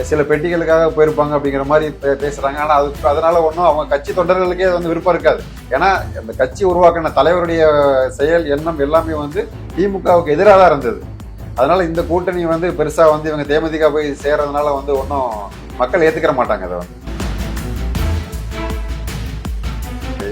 சில பெட்டிகளுக்காக போயிருப்பாங்க அப்படிங்கிற மாதிரி பேசுறாங்க. ஆனா அதனால ஒன்றும் அவங்க கட்சி தொண்டர்களுக்கே அது வந்து விருப்பம் இருக்காது. ஏன்னா அந்த கட்சி உருவாக்கின தலைவருடைய செயல் எண்ணம் எல்லாமே வந்து திமுகவுக்கு எதிராக தான் இருந்தது. அதனால இந்த கூட்டணி வந்து பெருசா வந்து இவங்க தேமுதிக போய் சேர்றதுனால வந்து ஒன்றும் மக்கள் ஏத்துக்கிற மாட்டாங்க. அதை வந்து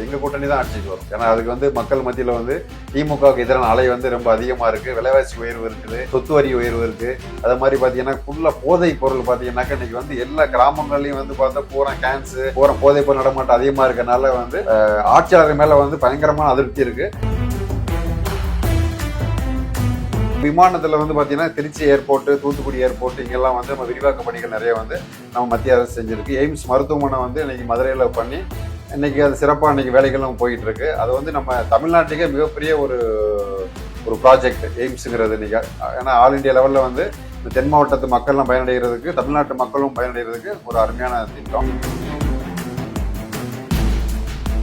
எங்க கூட்டணி தான் ஆட்சிக்கு வரும். ஏன்னா அதுக்கு வந்து மக்கள் மத்தியில வந்து திமுகவுக்கு எதிரான அலை வந்து ரொம்ப அதிகமா இருக்கு. விலைவாசி உயர்வு இருக்குது, சொத்து வரி உயர்வு இருக்கு. அதே மாதிரி பாத்தீங்கன்னா ஃபுல்லா போதை பொருள் பாத்தீங்கன்னாக்க இன்னைக்கு வந்து எல்லா கிராமங்கள்லயும் வந்து பார்த்தா பூரா கேன்ஸ் பூரா போதை பொருள் நடமாட்டம் அதிகமா இருக்கனால வந்து ஆட்சியாளர் மேல வந்து பயங்கரமான அதிருப்தி இருக்கு. விமானத்துல வந்து பாத்தீங்கன்னா திருச்சி ஏர்போர்ட், தூத்துக்குடி ஏர்போர்ட் இங்கெல்லாம் வந்து நம்ம விரிவாக்க பணிகள் நிறைய வந்து நம்ம மத்திய அரசு செஞ்சிருக்கு. எய்ம்ஸ் மருத்துவமனை வந்து இன்னைக்கு மதுரையில பண்ணி இன்னைக்கு அது சிறப்பாக இன்னைக்கு வேலைகளும் போயிட்டு இருக்கு. அது வந்து நம்ம தமிழ்நாட்டுக்கே மிகப்பெரிய ஒரு ப்ராஜெக்ட் எய்ம்ஸுங்கிறது இன்னைக்கு. ஏன்னா ஆல் இண்டியா லெவலில் வந்து இந்த தென் மாவட்டத்து மக்கள்லாம் பயனடைகிறதுக்கு, தமிழ்நாட்டு மக்களும் பயனடைகிறதுக்கு ஒரு அருமையான திட்டம்.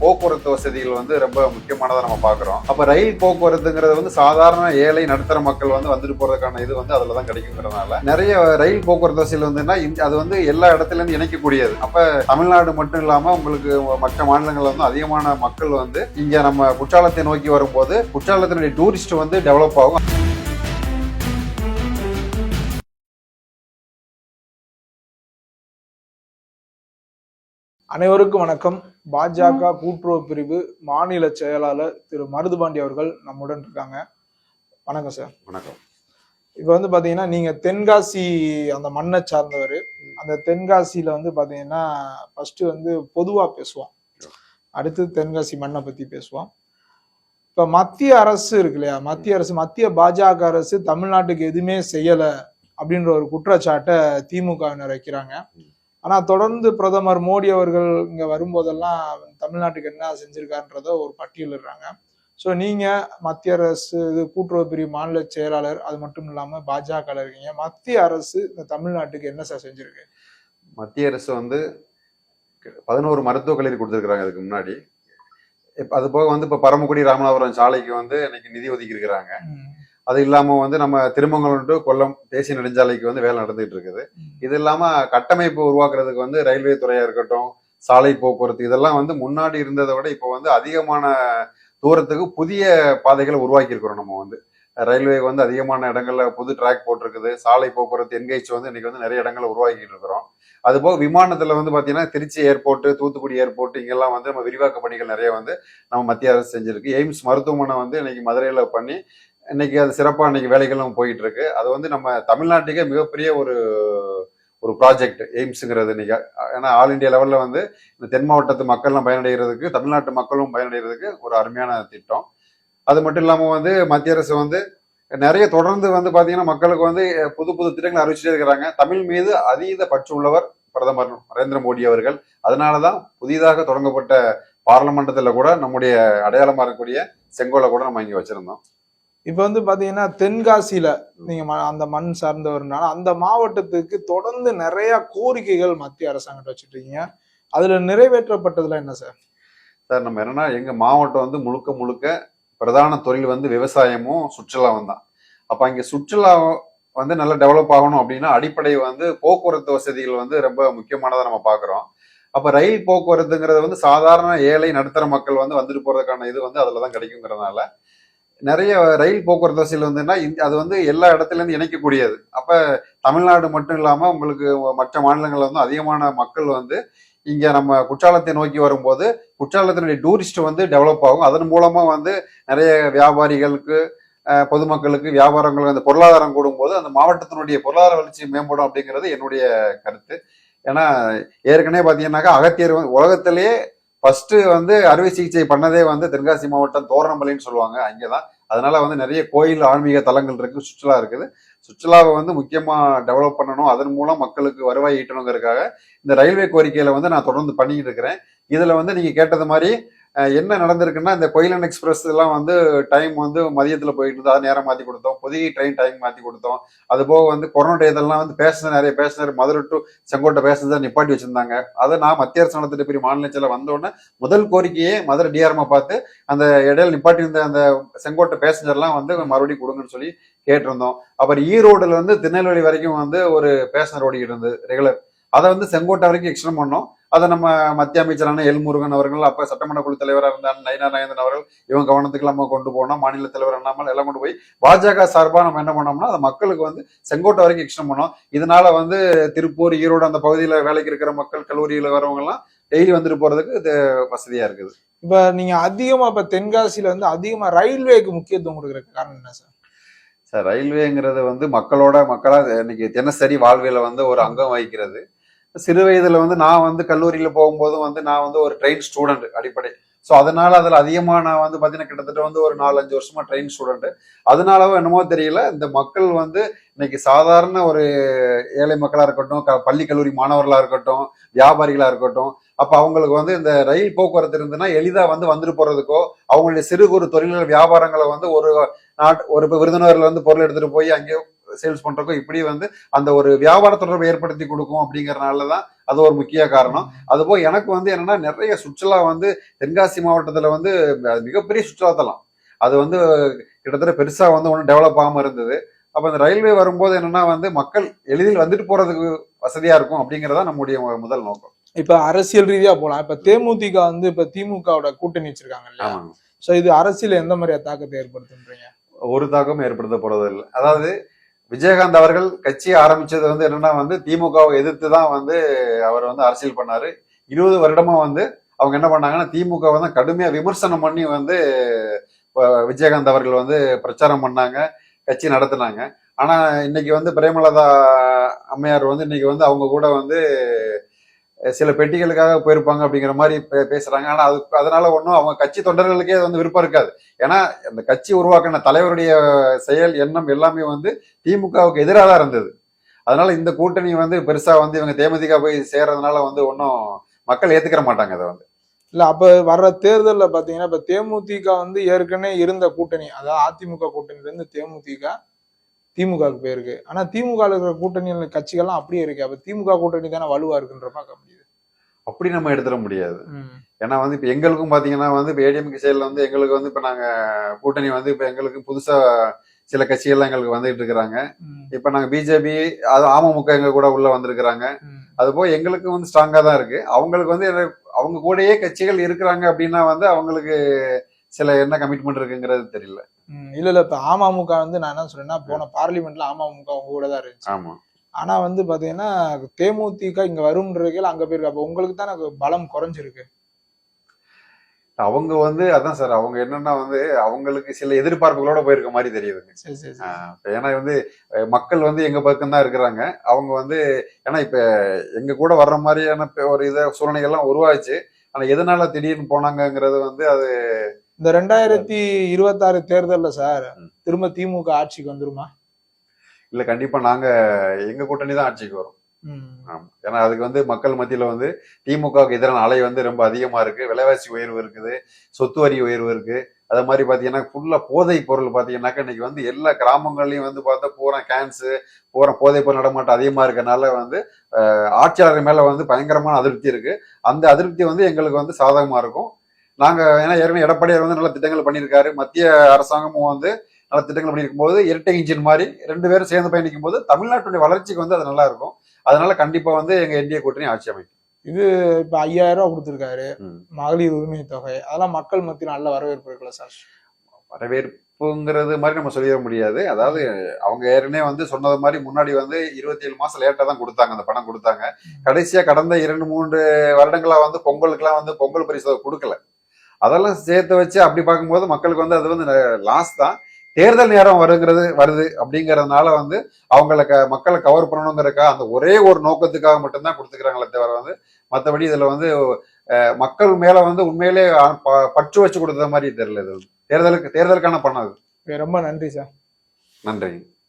போக்குவரத்து வசதிகள் வந்து ரொம்ப முக்கியமானதாக நம்ம பார்க்குறோம். அப்போ ரயில் போக்குவரத்துங்கிறது வந்து சாதாரண ஏழை நடுத்தர மக்கள் வந்து வந்துட்டு போகிறதுக்கான இது வந்து அதில் தான் கிடைக்குங்கிறதுனால நிறைய ரயில் போக்குவரத்து வசதிகள் வந்துன்னா அது வந்து எல்லா இடத்துலேருந்து இணைக்கக்கூடியது. அப்போ தமிழ்நாடு மட்டும் இல்லாமல் உங்களுக்கு மற்ற மாநிலங்களில் வந்து அதிகமான மக்கள் வந்து இங்கே நம்ம குற்றாலத்தை நோக்கி வரும்போது குற்றாலத்தினுடைய டூரிஸ்ட் வந்து டெவலப் ஆகும். அனைவருக்கும் வணக்கம். பாஜக கூட்டுறவு பிரிவு மாநில செயலாளர் திரு மருதுபாண்டி அவர்கள் நம்முடன் இருக்காங்க. வணக்கம் சார். வணக்கம். இப்போ வந்து பாத்தீங்கன்னா நீங்க தென்காசி அந்த மண்ணை சார்ந்தவர். அந்த தென்காசியில வந்து பாத்தீங்கன்னா ஃபர்ஸ்ட் வந்து பொதுவா பேசுவோம், அடுத்து தென்காசி மண்ணை பத்தி பேசுவோம். இப்ப மத்திய அரசு இருக்கு இல்லையா, மத்திய பாஜக அரசு தமிழ்நாட்டுக்கு எதுவுமே செய்யல அப்படின்ற ஒரு குற்றச்சாட்டை திமுகவினர் வைக்கிறாங்க. ஆனா தொடர்ந்து பிரதமர் மோடி அவர்கள் இங்க வரும்போதெல்லாம் தமிழ்நாட்டுக்கு என்ன செஞ்சிருக்காருன்றத ஒரு பட்டியலிடுறாங்க. ஸோ நீங்க மத்திய அரசு இது கூட்டுறவு பிரிவு மாநில செயலாளர், அது மட்டும் இல்லாம பாஜக இருக்கீங்க. மத்திய அரசு இந்த தமிழ்நாட்டுக்கு என்ன சார் செஞ்சிருக்கு? மத்திய அரசு வந்து 11 மருத்துவக் கல்லூரி கொடுத்துருக்குறாங்க அதுக்கு முன்னாடி. அது போக வந்து இப்போ பரமக்குடி ராமநாதபுரம் சாலைக்கு வந்து இன்னைக்கு நிதி ஒதுக்கி இருக்கிறாங்க. அது இல்லாம வந்து நம்ம திருமங்கலம் டு கொல்லம் தேசிய நெடுஞ்சாலைக்கு வந்து வேலை நடந்துகிட்டு இருக்குது. இது இல்லாம கட்டமைப்பு உருவாக்குறதுக்கு வந்து ரயில்வே துறையா இருக்கட்டும், சாலை போக்குவரத்து இதெல்லாம் வந்து முன்னாடி இருந்ததை விட இப்போ வந்து அதிகமான தூரத்துக்கு புதிய பாதைகளை உருவாக்கி இருக்கிறோம். நம்ம வந்து ரயில்வே வந்து அதிகமான இடங்கள்ல புது ட்ராக் போட்டிருக்குது. சாலை போக்குவரத்து என்கேஜ் வந்து இன்னைக்கு வந்து நிறைய இடங்களை உருவாக்கிட்டு இருக்கிறோம். அதுபோக விமானத்துல வந்து பாத்தீங்கன்னா திருச்சி ஏர்போர்ட், தூத்துக்குடி ஏர்போர்ட் இங்கெல்லாம் வந்து நம்ம விரிவாக்க பணிகள் நிறைய வந்து நம்ம மத்திய அரசு செஞ்சிருக்கு. எய்ம்ஸ் மருத்துவமனை வந்து இன்னைக்கு மதுரையில பண்ணி இன்னைக்கு அது சிறப்பாக இன்னைக்கு வேலைகளும் போயிட்டு இருக்கு. அது வந்து நம்ம தமிழ்நாட்டுக்கே மிகப்பெரிய ஒரு ப்ராஜெக்ட் எய்ம்ஸுங்கிறது இன்னைக்கு. ஏன்னா ஆல் இண்டியா லெவலில் வந்து இந்த தென் மாவட்டத்து மக்கள்லாம் பயனடைகிறதுக்கு, தமிழ்நாட்டு மக்களும் பயனடைகிறதுக்கு ஒரு அருமையான திட்டம். அது மட்டும் இல்லாமல் வந்து மத்திய அரசு வந்து நிறைய தொடர்ந்து வந்து பார்த்தீங்கன்னா மக்களுக்கு வந்து புது புது திட்டங்களை அறிவிச்சுட்டே இருக்கிறாங்க. தமிழ் மீது அதீத பற்று உள்ளவர் பிரதமர் நரேந்திர மோடி அவர்கள். அதனாலதான் புதிதாக தொடங்கப்பட்ட பார்லமெண்டத்தில் கூட நம்முடைய அடையாளமாக இருக்கக்கூடிய செங்கோலை கூட நம்ம இங்கே வச்சிருந்தோம். இப்ப வந்து பாத்தீங்கன்னா தென்காசியில நீங்க அந்த மண் சார்ந்தவர்னால அந்த மாவட்டத்துக்கு தொடர்ந்து நிறைய கோரிக்கைகள் மத்திய அரசாங்கத்தை வச்சுட்டு இருக்கீங்க. அதுல நிறைவேற்றப்பட்டதுல என்ன சார்? சார் நம்ம என்னன்னா எங்க மாவட்டம் வந்து முழுக்க முழுக்க பிரதான தொழில் வந்து விவசாயமும் சுற்றுலாவும் தான். அப்ப அங்க சுற்றுலா வந்து நல்லா டெவலப் ஆகணும் அப்படின்னா அடிப்படை வந்து போக்குவரத்து வசதிகள் வந்து ரொம்ப முக்கியமானதை நம்ம பாக்குறோம். அப்ப ரயில் போக்குவரத்துங்கிறது வந்து சாதாரண ஏழை நடுத்தர மக்கள் வந்து வந்துட்டு போறதுக்கான இது வந்து அதுலதான் கிடைக்குங்கிறதுனால நிறைய ரயில் போக்குவரத்து வசதிகள் வந்துன்னா அது வந்து எல்லா இடத்துல இருந்து இணைக்கக்கூடியது. அப்ப தமிழ்நாடு மட்டும் இல்லாம உங்களுக்கு மற்ற மாநிலங்கள்ல வந்து அதிகமான மக்கள் வந்து இங்க நம்ம குற்றாலத்தை நோக்கி வரும்போது குற்றாலத்தினுடைய டூரிஸ்ட் வந்து டெவலப் ஆகும். அதன் மூலமா வந்து நிறைய வியாபாரிகளுக்கு, பொதுமக்களுக்கு, வியாபாரங்களுக்கு அந்த பொருளாதாரம் கூடும்போது அந்த மாவட்டத்தினுடைய பொருளாதார வளர்ச்சி மேம்படும் அப்படிங்கிறது என்னுடைய கருத்து. ஏன்னா ஏற்கனவே பாத்தீங்கன்னாக்கா அகத்தியர் உலகத்திலேயே ஃபர்ஸ்ட் வந்து அறுவை சிகிச்சை பண்ணதே வந்து தென்காசி மாவட்டம் தோரணமலைன்னு சொல்லுவாங்க, அங்கேதான். அதனால வந்து நிறைய கோயில் ஆன்மீக தலங்கள் இருக்கு, சுற்றுலா இருக்குது. சுற்றுலாவை வந்து முக்கியமா டெவலப் பண்ணணும், அதன் மூலம் மக்களுக்கு வருவாய் ஈட்டணுங்கிறதுக்காக இந்த ரயில்வே கோரிக்கையில வந்து நான் தொடர்ந்து பண்ணிக்கிட்டு இருக்கிறேன். இதுல வந்து நீங்க கேட்டது மாதிரி என்ன நடந்திருக்குன்னா இந்த கொயிலன் எக்ஸ்பிரஸ் எல்லாம் வந்து டைம் வந்து மதியத்துல போயிட்டு இருந்தோம், அதை நேரம் மாத்தி கொடுத்தோம். பொதிகை ட்ரெயின் டைம் மாத்தி கொடுத்தோம். அது போக வந்து கொரோனா இதெல்லாம் வந்து நிறைய passenger Madurai to Sengottai passenger நிப்பாட்டி வச்சிருந்தாங்க. அதை நான் மத்திய அரசு நடத்திட்டு பெரிய மாநிலத்தில் வந்தோடனே முதல் கோரிக்கையே மதுரை டிஆர்எம் பார்த்து அந்த இடையில நிப்பாட்டி இருந்த அந்த செங்கோட்டை பேசஞ்சர்லாம் வந்து மறுபடியும் கொடுங்கன்னு சொல்லி கேட்டிருந்தோம். அப்புறம் ஈரோடுல இருந்து திருநெல்வேலி வரைக்கும் வந்து ஒரு பேசஞ்சர் ஓடிக்கிட்டு இருந்தது ரெகுலர். அதை வந்து செங்கோட்டை வரைக்கும் எக்ஸ்டெண்ட் பண்ணோம். அதை நம்ம மத்திய அமைச்சரான எல் முருகன் அவர்கள், அப்ப சட்டமன்ற குழு தலைவராக இருந்தார் நயினார் நாகேந்திரன் அவர்கள், இவங்க கவனத்துக்கு நம்ம கொண்டு போனோம். மாநில தலைவர் அண்ணாமலை எல்லாம் கொண்டு போய் பாஜக சார்பா நம்ம என்ன பண்ணோம்னா அதை மக்களுக்கு வந்து செங்கோட்டை வரைக்கும் எக்ஸ்டெண்ட் பண்ணோம். இதனால வந்து திருப்பூர், ஈரோடு அந்த பகுதியில வேலைக்கு இருக்கிற மக்கள், கல்லூரியில வரவங்க எல்லாம் டெய்லி வந்துட்டு போறதுக்கு இது வசதியா இருக்குது. இப்ப நீங்க அதிகமா இப்ப தென்காசியில வந்து அதிகமா ரயில்வேக்கு முக்கியத்துவம் கொடுக்கறதுக்கு காரணம் என்ன சார்? சார், ரயில்வேங்கிறது வந்து மக்களா இன்னைக்கு தினசரி வாழ்வியல வந்து ஒரு அங்கம் வகிக்கிறது. சிறு வயதுல வந்து நான் வந்து கல்லூரியில போகும்போதும் வந்து நான் வந்து ஒரு ட்ரெயின் ஸ்டூடெண்ட் அடிப்படை. ஸோ அதனால அதுல அதிகமா நான் வந்து பாத்தீங்கன்னா கிட்டத்தட்ட வந்து ஒரு 4-5 வருஷமா ட்ரெயின் ஸ்டூடெண்ட். அதனாலவோ என்னமோ தெரியல, இந்த மக்கள் வந்து இன்னைக்கு சாதாரண ஒரு ஏழை மக்களா இருக்கட்டும், பள்ளி கல்லூரி மாணவர்களா இருக்கட்டும், வியாபாரிகளா இருக்கட்டும், அப்ப அவங்களுக்கு வந்து இந்த ரயில் போக்குவரத்து இருந்ததுன்னா எளிதா வந்து வந்துட்டு போறதுக்கோ, அவங்களுடைய சிறு குறு தொழில்கள் வியாபாரங்களை வந்து ஒரு விருதுநகர்ல வந்து பொருள் எடுத்துட்டு போய் அங்கே சேல்ஸ் பண்றதுக்கோ, இப்படி வந்து அந்த ஒரு வியாபார தொடர்பை ஏற்படுத்தி கொடுக்கும் அப்படிங்கறதுனாலதான் அது ஒரு முக்கிய காரணம். அதுபோல் எனக்கு வந்து என்னன்னா நிறைய சுற்றுலா வந்து தென்காசி மாவட்டத்துல வந்து மிகப்பெரிய சுற்றுலாத்தலம். அது வந்து கிட்டத்தட்ட பெருசா வந்து ஒன்றும் டெவலப் ஆகாம இருந்தது. அப்ப இந்த ரயில்வே வரும்போது என்னன்னா வந்து மக்கள் எளிதில் வந்துட்டு போறதுக்கு வசதியா இருக்கும் அப்படிங்கறதா நம்முடைய முதல் நோக்கம். இப்ப அரசியல் ரீதியா போலாம். இப்ப தேமுதிக வந்து இப்ப திமுகவோட கூட்டணி வச்சிருக்காங்க இல்லையா? சோ இது அரசியல் எந்த மாதிரியா தாக்கத்தை ஏற்படுத்துன்றீங்க? ஒரு தாக்கம் ஏற்படுத்த போறது இல்லை. அதாவது விஜயகாந்த் அவர்கள் கட்சியை ஆரம்பிச்சது வந்து என்னன்னா வந்து திமுகவை எதிர்த்து தான் வந்து அவர் வந்து அரசியல் பண்ணாரு. 20 வருடமா வந்து அவங்க என்ன பண்ணாங்கன்னா திமுகவை தான் கடுமையா விமர்சனம் பண்ணி வந்து விஜயகாந்த் அவர்கள் வந்து பிரச்சாரம் பண்ணாங்க, கட்சி நடத்தினாங்க. ஆனா இன்னைக்கு வந்து பிரேமலதா அம்மையார் வந்து இன்னைக்கு வந்து அவங்க கூட வந்து சில பெட்டிகளுக்காக போயிருப்பாங்க அப்படிங்கிற மாதிரி பேசுறாங்க. ஆனா அதனால ஒன்றும் அவங்க கட்சி தொண்டர்களுக்கே வந்து விருப்பம் இருக்காது. ஏன்னா அந்த கட்சி உருவாக்கின தலைவருடைய செயல், எண்ணம் எல்லாமே வந்து திமுகவுக்கு எதிராக தான் இருந்தது. அதனால இந்த கூட்டணி வந்து பெருசா வந்து இவங்க தேமுதிக போய் சேர்றதுனால வந்து ஒன்றும் மக்கள் ஏத்துக்கிற மாட்டாங்க அதை வந்து. இல்ல அப்ப வர்ற தேர்தல்ல பாத்தீங்கன்னா இப்ப தேமுதிக வந்து ஏற்கனவே இருந்த கூட்டணி, அதாவது அதிமுக கூட்டணியில இருந்து திமுகவுக்கு போயிருக்கு. ஆனா திமுக இருக்கிற கூட்டணி கட்சிகள்லாம் அப்படியே இருக்கு. அப்ப திமுக கூட்டணி தானே வலுவா இருக்குன்ற பார்க்க முடியுது. அப்படி நம்ம எடுத்துட முடியாது. ஏன்னா வந்து இப்ப எங்களுக்கும் பாத்தீங்கன்னா வந்து இப்ப ஏடிஎம்கே செயல் வந்து எங்களுக்கு வந்து இப்ப நாங்க கூட்டணி வந்து இப்ப எங்களுக்கு புதுசா சில கட்சிகள்லாம் எங்களுக்கு வந்துட்டு இருக்கிறாங்க. இப்ப நாங்க பிஜேபி, அது அமமுக எங்க கூட உள்ள வந்திருக்கிறாங்க. அது போய் எங்களுக்கு வந்து ஸ்ட்ராங்கா தான் இருக்கு. அவங்களுக்கு வந்து அவங்க கூடயே கட்சிகள் இருக்கிறாங்க அப்படின்னா வந்து அவங்களுக்கு சில என்ன கமிட்மெண்ட் இருக்குங்கிறது தெரியல. இல்ல இப்ப அமமுக வந்து நான் என்ன சொல்றேன்னா, போன பார்லிமெண்ட்ல அமமுக அவங்க கூட தான் இருந்துச்சு. ஆமா. ஆனா வந்து பாத்தீங்கன்னா தேமுதிக இங்க வரும்ன்றதுல அங்க போயிருக்கு. அப்ப உங்களுக்கு தான் பலம் குறைஞ்சிருக்கு. அவங்க வந்து அதான் சார், அவங்க என்னன்னா வந்து அவங்களுக்கு சில எதிர்பார்ப்புகளோட போயிருக்க மாதிரி தெரியுதுங்க. ஏன்னா வந்து மக்கள் வந்து எங்க பக்கம் தான் இருக்கிறாங்க. அவங்க வந்து ஏன்னா இப்ப எங்க கூட வர்ற மாதிரியான ஒரு சூழ்நிலைகள்லாம் உருவாச்சு. ஆனா எதனால திடீர்னு போனாங்கிறது வந்து அது இந்த 2026 தேர்தல்ல சார் திரும்ப திமுக ஆட்சிக்கு வந்துருமா? இல்ல, கண்டிப்பா நாங்க எங்க கூட்டணி தான் ஆட்சிக்கு வரும். ஏன்னா அதுக்கு வந்து மக்கள் மத்தியில வந்து திமுகவுக்கு எதிரான அலை வந்து ரொம்ப அதிகமா இருக்கு. விலைவாசி உயர்வு இருக்குது, சொத்து வரி உயர்வு இருக்கு. அதே மாதிரி பாத்தீங்கன்னா ஃபுல்லா போதை பொருள் பாத்தீங்கன்னாக்கா இன்னைக்கு வந்து எல்லா கிராமங்கள்லயும் வந்து பார்த்தா பூரா கேன்சு, பூரா போதை பொருள் நடமாட்டம் அதிகமா இருக்கனால வந்து ஆட்சியாளர் மேல வந்து பயங்கரமான அதிருப்தி இருக்கு. அந்த அதிருப்தி வந்து எங்களுக்கு வந்து சாதகமா இருக்கும். நாங்க ஏன்னா ஏற்கனவே எடப்பாடியார் வந்து நல்ல திட்டங்கள் பண்ணியிருக்காரு. மத்திய அரசாங்கமும் வந்து நல்ல திட்டங்கள் பண்ணியிருக்கும் போது இரட்டை இன்ஜின் மாதிரி 2 பேரும் சேர்ந்து பயணிக்கும் போது தமிழ்நாட்டுடைய வளர்ச்சிக்கு வந்து அது நல்லா இருக்கும். அதனால கண்டிப்பா வந்து எங்க என்டிஏ கூட்டணி ஆட்சி அமைக்கும். இது இப்ப 5000 ரூபாய் கொடுத்திருக்காரு மகளிர் உரிமை தொகை, அதெல்லாம் மக்கள் மத்தியில் நல்ல வரவேற்பு இருக்குல்ல சார்? வரவேற்புங்கிறது மாதிரி நம்ம சொல்லிட முடியாது. அதாவது அவங்க ஏற்கனவே வந்து சொன்னது மாதிரி முன்னாடி வந்து 27 மாசம் லேட்டா தான் கொடுத்தாங்க, அந்த பணம் கொடுத்தாங்க. கடைசியா கடந்த 2-3 வருடங்களா வந்து பொங்கலுக்குலாம் வந்து பொங்கல் பரிசு கொடுக்கல. அதெல்லாம் சேர்த்து வச்சு அப்படி பார்க்கும்போது மக்களுக்கு வந்து அது வந்து லாஸ் தான். தேர்தல் நேரம் வருது அப்படிங்கறதுனால வந்து அவங்களை மக்களை கவர் பண்ணணுங்கிறக்கா அந்த ஒரே ஒரு நோக்கத்துக்காக மட்டும்தான் கொடுத்துக்கிறாங்களே தவிர வந்து மற்றபடி இதுல வந்து மக்கள் மேல வந்து உண்மையிலே பற்று வச்சு கொடுத்த மாதிரி தெரியல. இது தேர்தலுக்கான பணம் அது. ரொம்ப நன்றி சார். நன்றி.